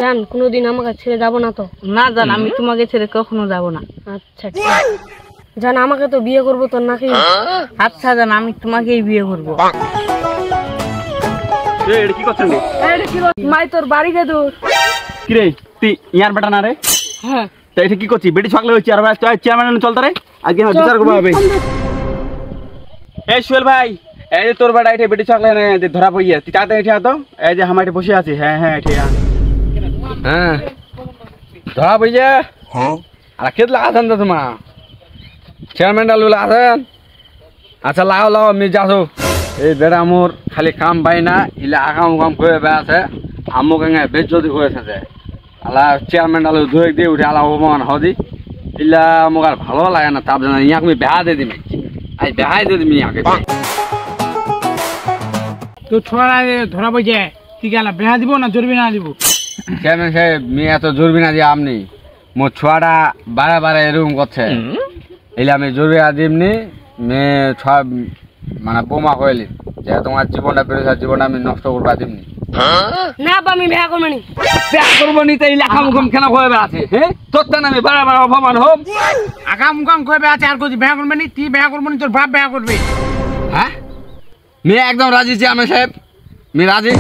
জান কোনোদিন আমাকে ছেড়ে যাব না তো? না জান, আমি তোমাকে ছেড়ে কখনো যাব না। আচ্ছা ঠিক আছে। জান আমাকে তো বিয়ে করবো তো নাকি? আচ্ছা জান, আমি তোমাকেই বিয়ে করবো। কি করছেন? মাই তোর বাড়ি গে দূর। কিরে তুই ইয়ার বেটা না রে? হ্যাঁ। তা এটা কি করছিস? বেটি ছাগলে হচ্ছে আর চেয়ারম্যান চলতে রে আজকে বিচার করবো হবে। এই সোহেল ভাই, এই যে তোর বেটা এটা বেটি ছাগলে ধরা পড়িয়ে তুই তাড়াতাড়ি এঠে আতো। এই যে আমার বসে আছি। হ্যাঁ হ্যাঁ এঠে হ্যাঁ ধরা পড়িয়ে আর খেত লাগাতেন তো তোমার চেয়ারম্যান ডালু লাগাতেন। আচ্ছা লাগাও লাগাও আমি যাচ্ছ। এই বেড়া মোর খালি কাম পাই না, ইলা আকাম কাম করে বেড়াছে আমুক বেশ যদি হয়েছে যে আলা চেয়ারম্যান ডালু ধুয়ে দিয়ে উঠে আলা অপমান হদি ইলা মোক আর ভালো লাগে না। তার জন্য ইয়াক আমি বেহা দিয়ে দিমি, আই বেহাই দিয়ে দিমি ইয়াকে। তো ছোড়া ধরা পড়ছে তুই গেলা বেহা দিব না জরিমানা দিব? চেয়ারম্যান সাহেব মেয়ে এত জরিমানা দিয়ে আপনি মোর ছোয়াটা বারে বারে এরকম করছে, এলে আমি জরিমানা দিমনি। মেয়ে ছোয়া মানে বোমা হইলি যে তোমার জীবনটা বেরোছে, জীবনটা আমি নষ্ট করবা দিমনি। না বা আমি বিয়ে করবো নি। বিয়া করবো নি তো ইলা খামুখাম কেন কয়ে আছে? হ্যাঁ তোর তো আমি বারে বারে অপমান হোম। আগাম উগাম কইবে আছে আর কইছি বেহা করবে নি? তুই বেহা করবো নি, তোর বাপ বেহা করবে। হ্যাঁ মেয়ে একদম রাজি চেয়ারম্যান সাহেব, মেয়ে রাজি।